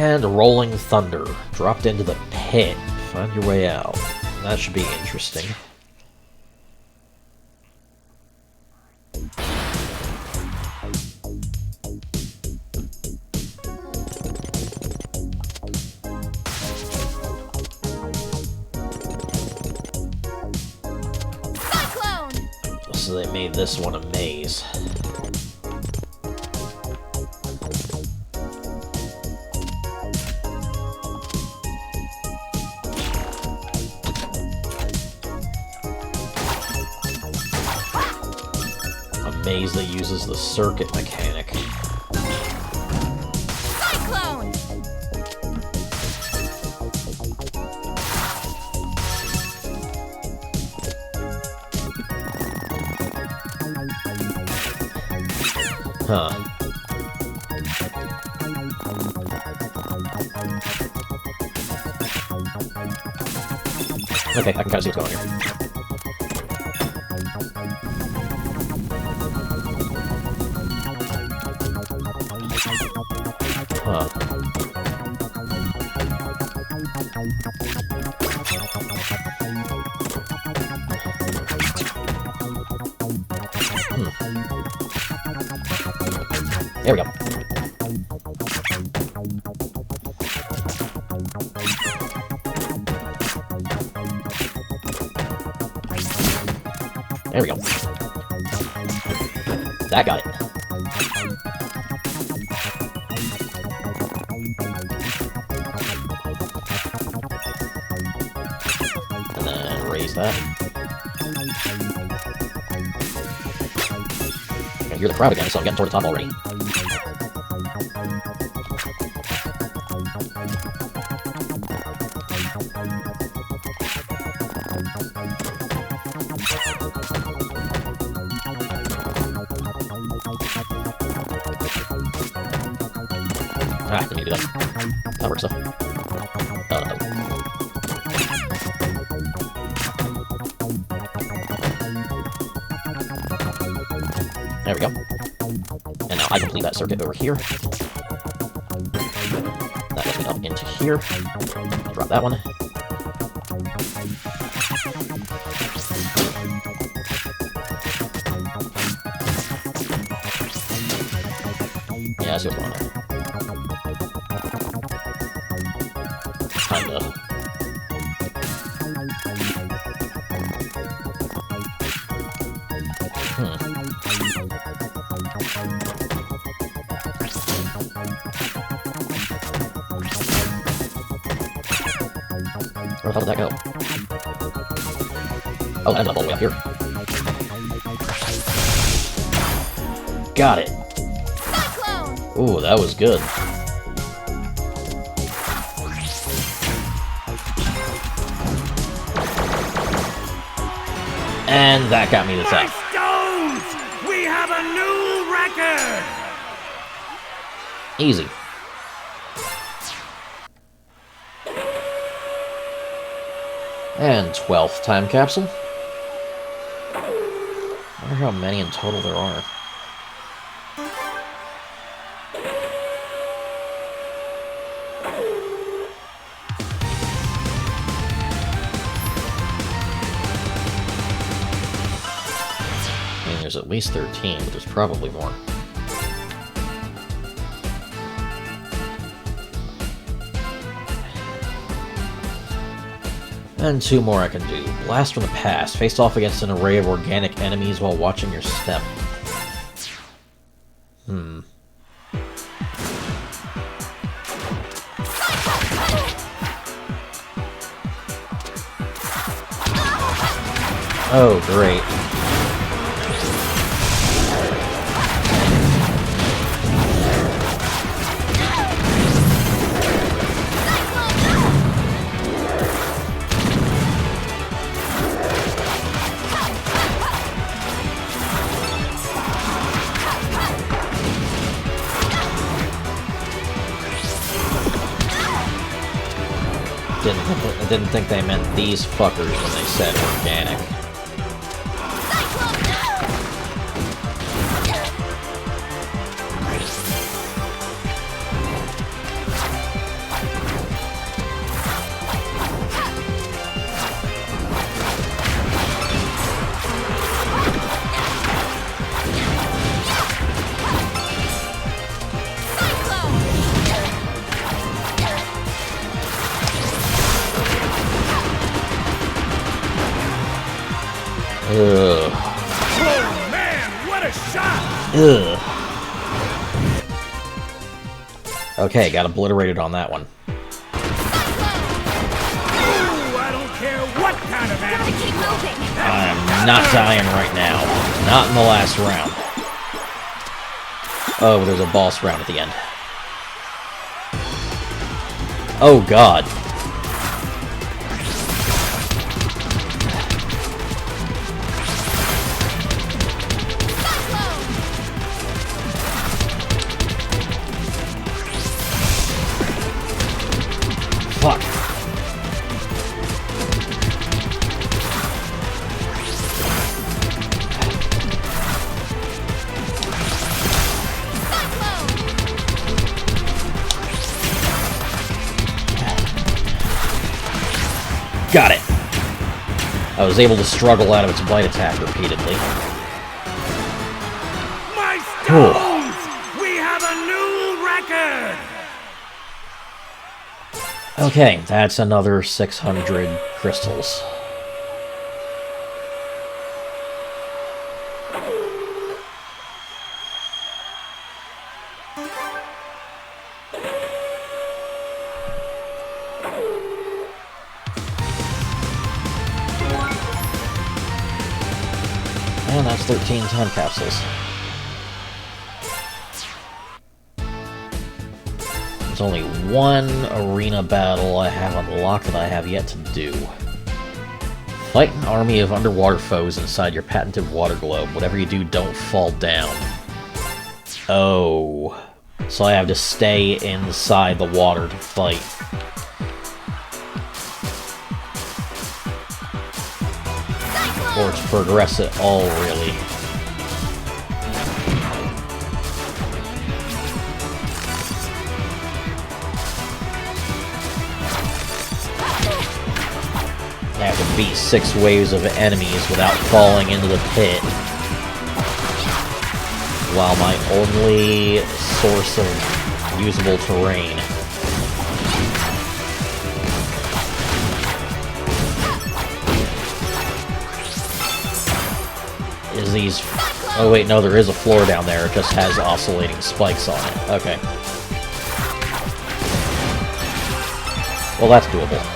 And Rolling Thunder. Dropped into the pit. Find your way out. That should be interesting. So they made this one a maze. A maze that uses the circuit mechanic. Cyclone! Huh. Okay, I can kind of see what's going on here. Huh. There we go. There we go. That got it. And then raise that. I hear the crowd again, so I'm getting toward the top already. Ah, didn't need to do that. That works though. Oh, no. There we go. And now I complete that circuit over here. That gets me up into here. Drop that one. Yeah, I see what's going on there. Kinda. Where the hell did that go? Oh, that ended up all the way up here. Got it. Ooh, that was good. And that got me the top. Stones! We have a new record! Easy. And 12th time capsule. I wonder how many in total there are. I mean, there's at least 13, but there's probably more. And 2 more I can do. Blast from the past. Face off against an array of organic enemies while watching your step. Oh, great. I didn't think they meant these fuckers when they said organic. Ugh. Oh man, what a shot! Ugh. Okay, got obliterated on that one. Ooh, I don't care what kind of Gotta animal. keep moving. I am not dying right now. Not in the last round. Oh, there's a boss round at the end. Oh god. Fuck. Got it. I was able to struggle out of its bite attack repeatedly. My stones! We have a new record! Okay, that's another 600 crystals. And that's 13 time capsules. There's only one arena battle I have unlocked that I have yet to do. Fight an army of underwater foes inside your patented water globe. Whatever you do, don't fall down. Oh. So I have to stay inside the water to fight. Or to progress at all, really. I have to beat 6 waves of enemies without falling into the pit. While my only source of usable terrain is these... Oh wait, no, there is a floor down there. It just has oscillating spikes on it. Okay. Well, that's doable.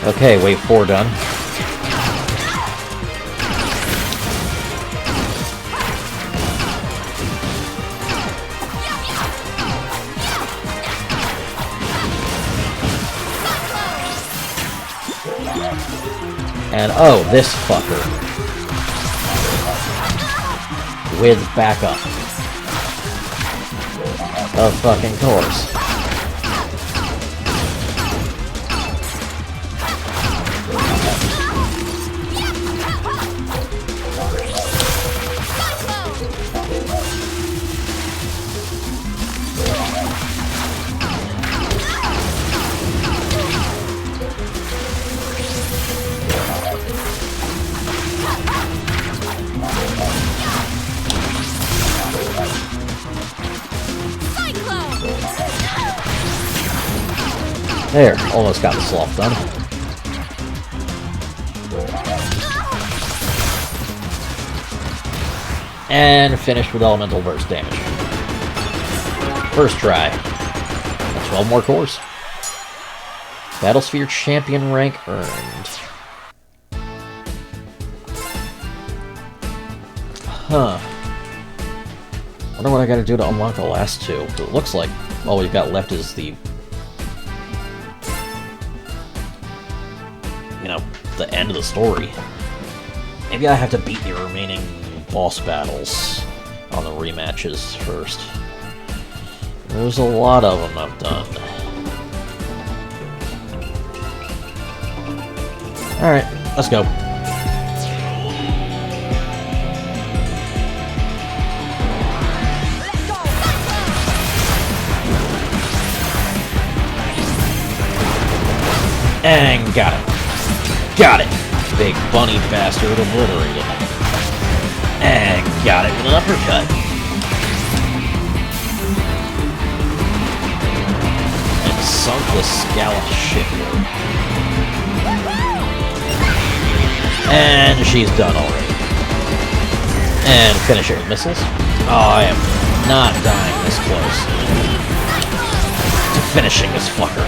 Okay, wave 4 done. And oh, this fucker. With backup. Of fucking course. There, almost got the sloth done. And finished with elemental burst damage. First try. And 12 more cores. Battlesphere champion rank earned. Huh. Wonder what I gotta do to unlock the last 2. It looks like all we've got left is the... you know, the end of the story. Maybe I have to beat the remaining boss battles on the rematches first. There's a lot of them I've done. Alright, let's go. And got it. Got it! big bunny bastard obliterated. And got it with an uppercut. And sunk the scallop shitlord. And she's done already. And finish it with missiles. Oh, I am not dying this close to finishing this fucker.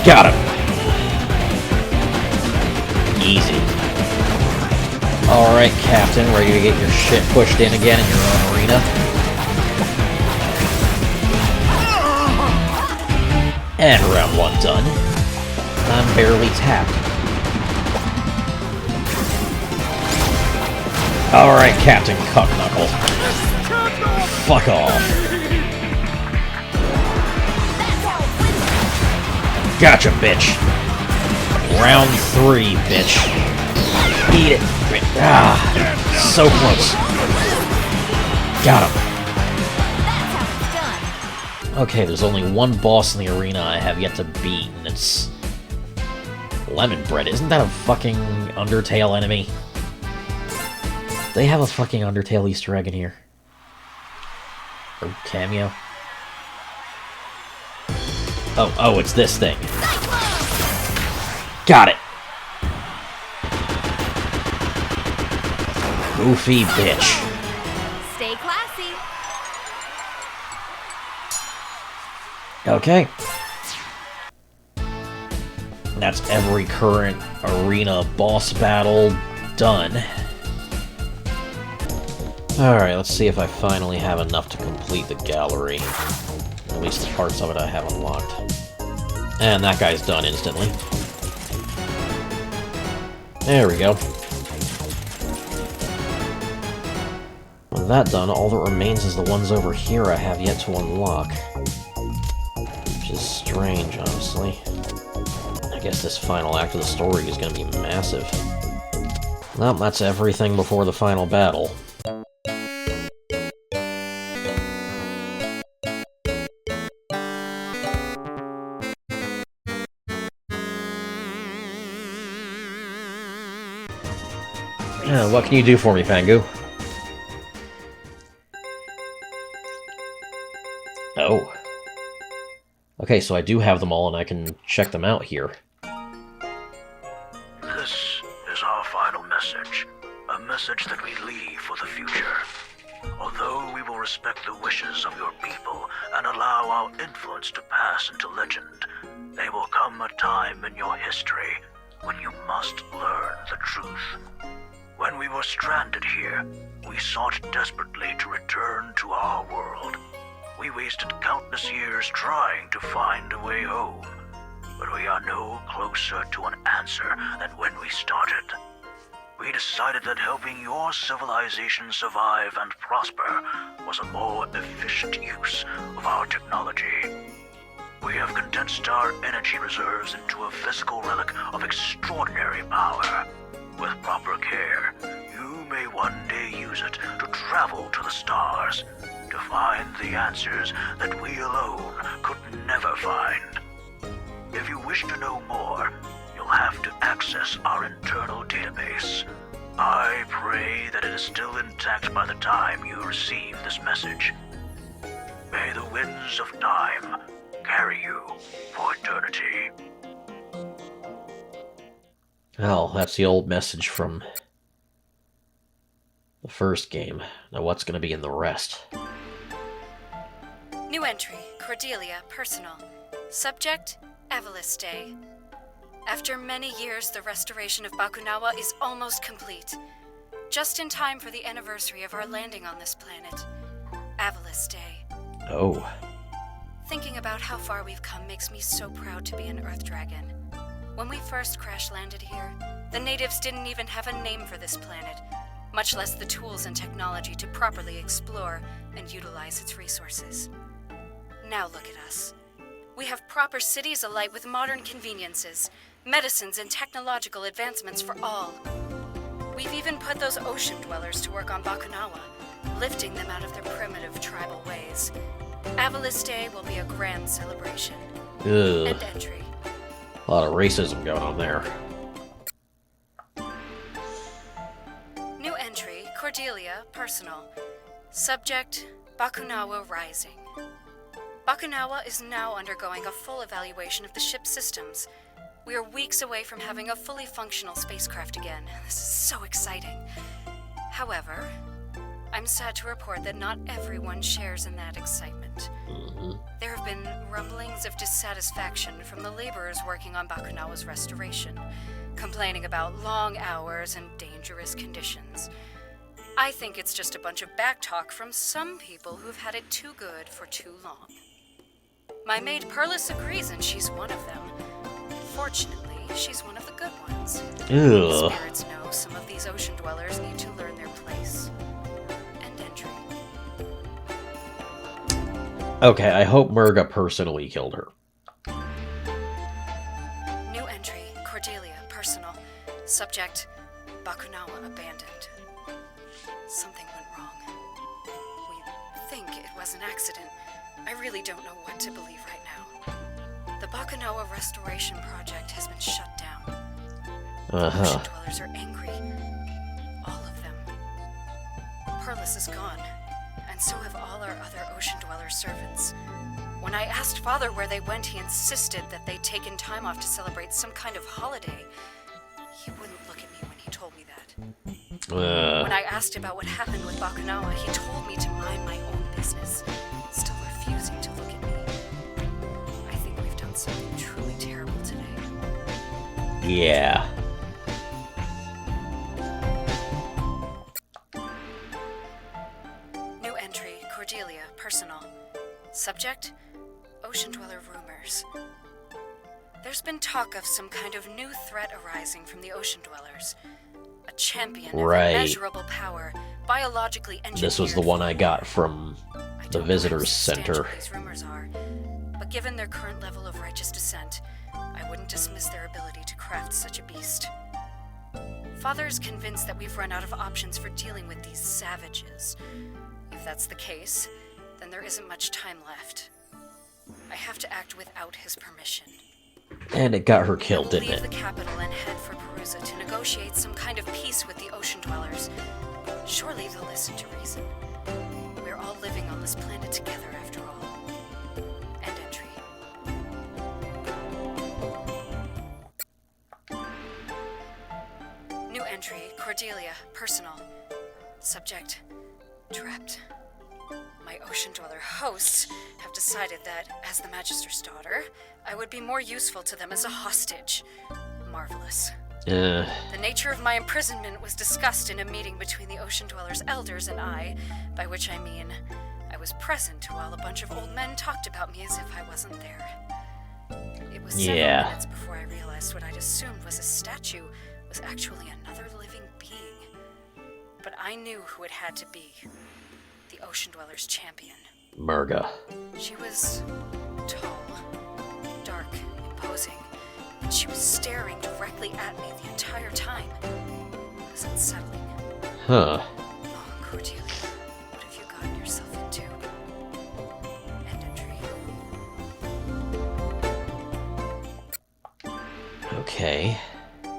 Got him. Easy. Alright, Captain, ready to get your shit pushed in again in your own arena? And round 1 done. I'm barely tapped. Alright, Captain Cuckknuckle. Fuck off. Gotcha, bitch. Round 3, bitch. Eat it. Ah, so close. Got him. Okay, there's only one boss in the arena I have yet to beat, and it's... Lemon Bread. Isn't that a fucking Undertale enemy? They have a fucking Undertale Easter egg in here. Or cameo. Oh, it's this thing. Got it! Goofy bitch. Stay classy. Okay. That's every current arena boss battle done. Alright, let's see if I finally have enough to complete the gallery. At least the parts of it I have unlocked. And that guy's done instantly. There we go. With that done, all that remains is the ones over here I have yet to unlock. Which is strange, honestly. I guess this final act of the story is going to be massive. Well, that's everything before the final battle. What can you do for me, Fangu? Oh. Okay, so I do have them all and I can check them out here. This is our final message. A message that we leave for the future. Although we will respect the wishes of your people and allow our influence to pass into legend, there will come a time in your history when you must learn the truth. When we were stranded here, we sought desperately to return to our world. We wasted countless years trying to find a way home, but we are no closer to an answer than when we started. We decided that helping your civilization survive and prosper was a more efficient use of our technology. We have condensed our energy reserves into a physical relic of extraordinary power. With proper care, you may one day use it to travel to the stars, to find the answers that we alone could never find. If you wish to know more, you'll have to access our internal database. I pray that it is still intact by the time you receive this message. May the winds of time carry you for eternity. Well, that's the old message from the first game. Now what's going to be in the rest? New entry, Cordelia, personal. Subject, Avaliste. After many years, the restoration of Bakunawa is almost complete. Just in time for the anniversary of our landing on this planet. Avaliste. Oh. Thinking about how far we've come makes me so proud to be an Earth Dragon. When we first crash-landed here, the natives didn't even have a name for this planet, much less the tools and technology to properly explore and utilize its resources. Now look at us. We have proper cities alight with modern conveniences, medicines and technological advancements for all. We've even put those ocean dwellers to work on Bakunawa, lifting them out of their primitive tribal ways. Avaliste will be a grand celebration. Ugh. End entry. A lot of racism going on there. New entry, Cordelia, personal. Subject, Bakunawa Rising. Bakunawa is now undergoing a full evaluation of the ship's systems. We are weeks away from having a fully functional spacecraft again. This is so exciting. However, I'm sad to report that not everyone shares in that excitement. There have been rumblings of dissatisfaction from the laborers working on Bakunawa's restoration, complaining about long hours and dangerous conditions. I think it's just a bunch of backtalk from some people who've had it too good for too long. My maid Perlis agrees, and she's one of them. Fortunately, she's one of the good ones. Ugh. Spirits know some of these ocean dwellers need to learn their place. End entry. Okay, I hope Murga personally killed her. New entry, Cordelia, personal. Subject, Bakunawa abandoned. Something went wrong. We think it was an accident. I really don't know what to believe right now. The Bakunawa restoration project has been shut down. Ocean dwellers are angry. All of them. Perlis is gone, and so have all our other ocean dweller servants. When I asked Father where they went, he insisted that they'd taken time off to celebrate some kind of holiday. He wouldn't look at me when he told me that. When I asked about what happened with Bakunawa, he told me to mind my own business, still refusing to look at me. I think we've done something truly terrible today. Yeah. New entry, Cordelia, personal. Subject, ocean dweller rumors. There's been talk of some kind of new threat arising from the ocean dwellers. A champion of immeasurable power, biologically engineered. This was the one I got from the visitors center. These rumors are, but given their current level of righteous descent, I wouldn't dismiss their ability to craft such a beast. Father is convinced that we've run out of options for dealing with these savages. If that's the case, then there isn't much time left. I have to act without his permission. And it got her killed, didn't Leave it? the capital and head for Perusa to negotiate some kind of peace with the ocean dwellers. Surely they'll listen to reason. We're all living on this planet together, after all. End entry. New entry, Cordelia, personal. Subject, trapped. My ocean dweller hosts have decided that, as the Magister's daughter, I would be more useful to them as a hostage. Marvelous. The nature of my imprisonment was discussed in a meeting between the ocean dwellers' elders and I, by which I mean I was present while a bunch of old men talked about me as if I wasn't there. It was several minutes before I realized what I'd assumed was a statue was actually another living being. But I knew who it had to be. The ocean dweller's champion. Murga. She was tall, dark, imposing, and she was staring directly at me the entire time. It was unsettling. Huh. Oh, Cordelia, what have you gotten yourself into? End entry. Okay.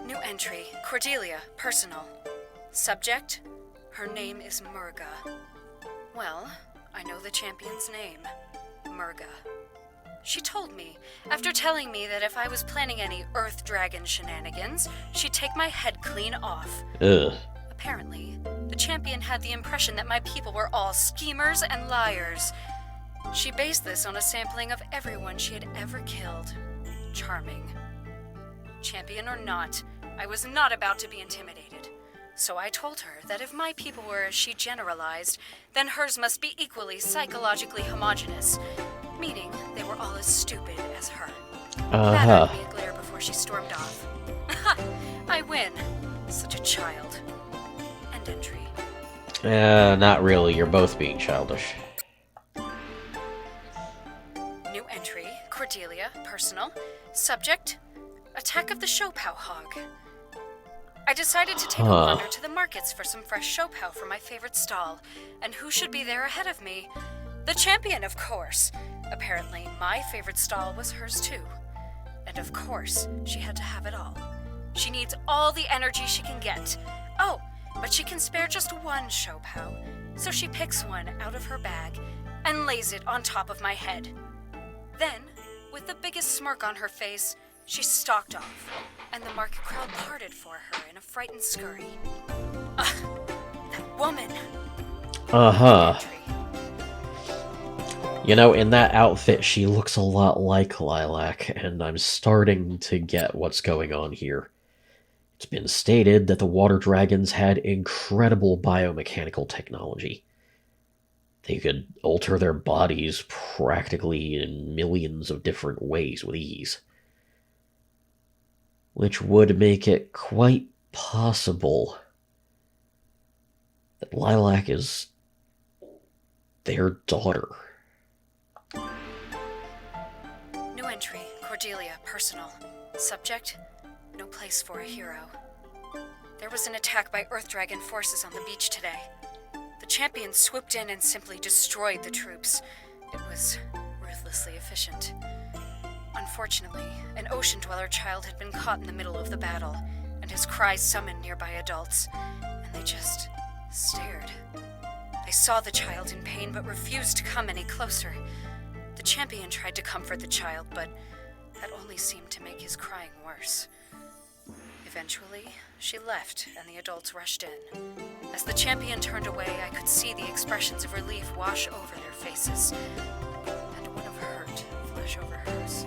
New entry, Cordelia, personal. Subject, her name is Murga. Well, I know the champion's name, Murga. She told me, after telling me that if I was planning any Earth Dragon shenanigans, she'd take my head clean off. Ugh. Apparently, the champion had the impression that my people were all schemers and liars. She based this on a sampling of everyone she had ever killed. Charming. Champion or not, I was not about to be intimidated. So I told her that if my people were as she generalized, then hers must be equally psychologically homogenous, meaning they were all as stupid as her. That earned me a glare before she stormed off. I win. Such a child. End entry. Not really. You're both being childish. New entry, Cordelia, personal. Subject, attack of the Showpow hog. I decided to take a wander to the markets for some fresh Showpow for my favorite stall. And who should be there ahead of me? The champion, of course. Apparently, my favorite stall was hers too. And of course, she had to have it all. She needs all the energy she can get. Oh, but she can spare just one Shopao, so she picks one out of her bag and lays it on top of my head. Then, with the biggest smirk on her face, she stalked off, and the market crowd parted for her in a frightened scurry. Ugh, that woman! Uh-huh. You know, in that outfit, she looks a lot like Lilac, and I'm starting to get what's going on here. It's been stated that the water dragons had incredible biomechanical technology. They could alter their bodies practically in millions of different ways with ease. Which would make it quite possible that Lilac is their daughter. New entry, Cordelia, personal. Subject, no place for a hero. There was an attack by Earth Dragon forces on the beach today. The champion swooped in and simply destroyed the troops. It was ruthlessly efficient. Unfortunately, an ocean dweller child had been caught in the middle of the battle, and his cries summoned nearby adults, and they just stared. They saw the child in pain but refused to come any closer. The champion tried to comfort the child, but that only seemed to make his crying worse. Eventually, she left, and the adults rushed in. As the champion turned away, I could see the expressions of relief wash over their faces, and one of hurt flash over hers.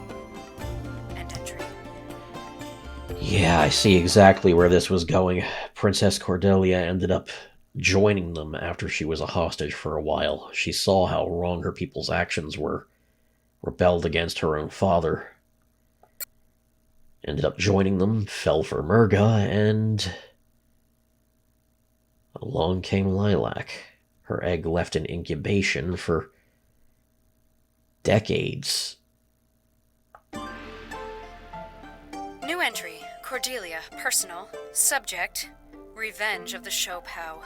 End entry. Yeah, I see exactly where this was going. Princess Cordelia ended up joining them after she was a hostage for a while. She saw how wrong her people's actions were, rebelled against her own father, ended up joining them, fell for Murga, and along came Lilac. Her egg left in incubation for decades. New entry, Cordelia, personal. Subject, revenge of the Shopao.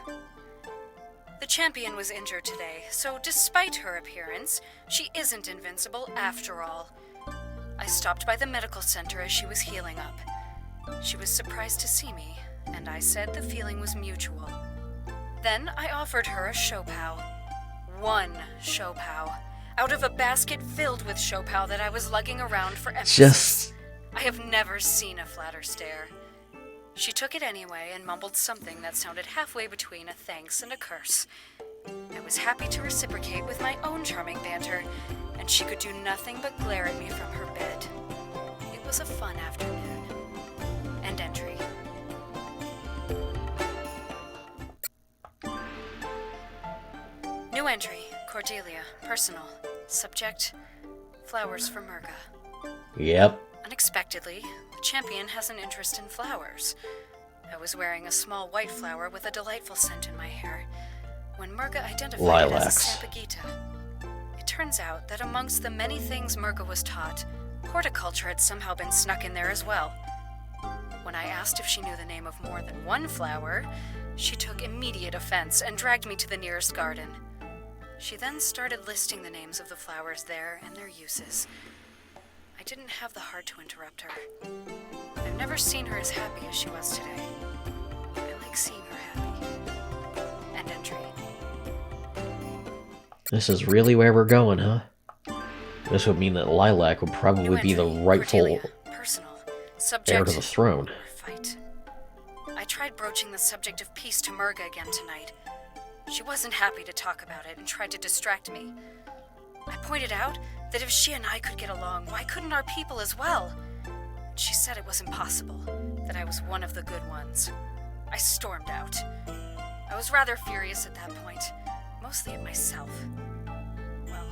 The champion was injured today, so despite her appearance, she isn't invincible after all. I stopped by the medical center as she was healing up. She was surprised to see me, and I said the feeling was mutual. Then I offered her a Shopao. One Shopao, out of a basket filled with Shopao that I was lugging around for emphasis. I have never seen a flatter stare. She took it anyway and mumbled something that sounded halfway between a thanks and a curse. I was happy to reciprocate with my own charming banter, and she could do nothing but glare at me from her bed. It was a fun afternoon. End entry. New entry, Cordelia, personal. Subject, flowers for Murga. Yep. Unexpectedly, the champion has an interest in flowers. I was wearing a small white flower with a delightful scent in my hair when Murga identified it as a Sampagita. It turns out that amongst the many things Murga was taught, horticulture had somehow been snuck in there as well. When I asked if she knew the name of more than one flower, she took immediate offense and dragged me to the nearest garden. She then started listing the names of the flowers there and their uses. I didn't have the heart to interrupt her. I've never seen her as happy as she was today. I like seeing her happy. End entry. This is really where we're going, huh? This would mean that Lilac would probably be the rightful Cordelia, personal. Subject, heir to the throne. Fight. I tried broaching the subject of peace to Murga again tonight. She wasn't happy to talk about it and tried to distract me. I pointed out that if she and I could get along, why couldn't our people as well? She said it was impossible, that I was one of the good ones. I stormed out. I was rather furious at that point, mostly at myself. Well,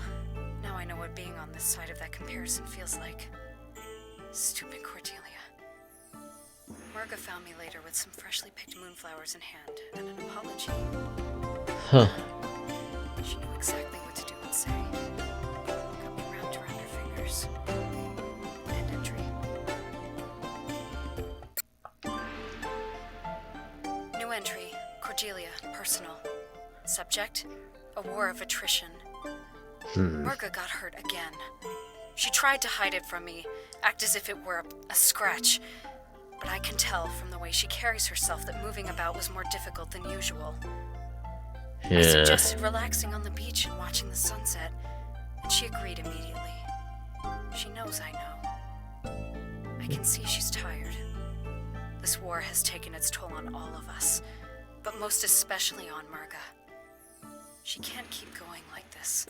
now I know what being on this side of that comparison feels like. Stupid Cordelia. Murga found me later with some freshly picked moonflowers in hand and an apology. Huh. She knew exactly what to do and say. Got me wrapped around her fingers. End entry. New entry, Cordelia, personal. Subject, a war of attrition. Murga got hurt again. She tried to hide it from me, act as if it were a scratch. But I can tell from the way she carries herself that moving about was more difficult than usual. I suggested relaxing on the beach and watching the sunset, and she agreed immediately. She knows I know. I can see she's tired. This war has taken its toll on all of us, but most especially on Murga. She can't keep going like this.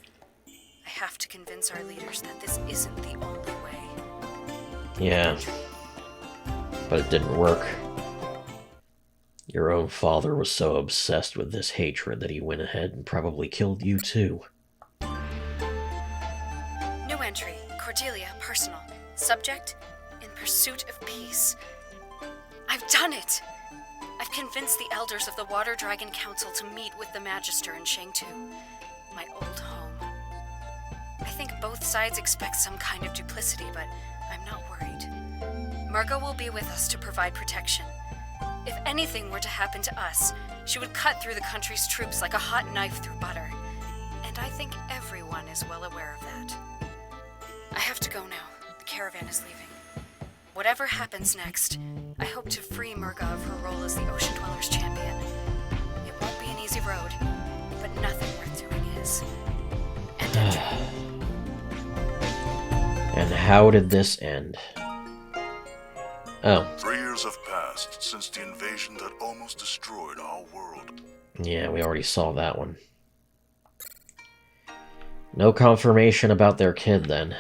I have to convince our leaders that this isn't the only way. Yeah. But it didn't work. Your own father was so obsessed with this hatred that he went ahead and probably killed you too. New entry, Cordelia, personal. Subject, in pursuit of peace. I've done it! I've convinced the elders of the Water Dragon Council to meet with the Magister in Shangtu, my old home. I think both sides expect some kind of duplicity, but I'm not worried. Murga will be with us to provide protection. If anything were to happen to us, she would cut through the country's troops like a hot knife through butter. And I think everyone is well aware of that. I have to go now. The caravan is leaving. Whatever happens next, I hope to free Murga of her role as the Ocean Dwellers champion. It won't be an easy road, but nothing worth doing is. And And how did this end? Oh. 3 years have passed since the invasion that almost destroyed our world. Yeah, we already saw that one. No confirmation about their kid, then.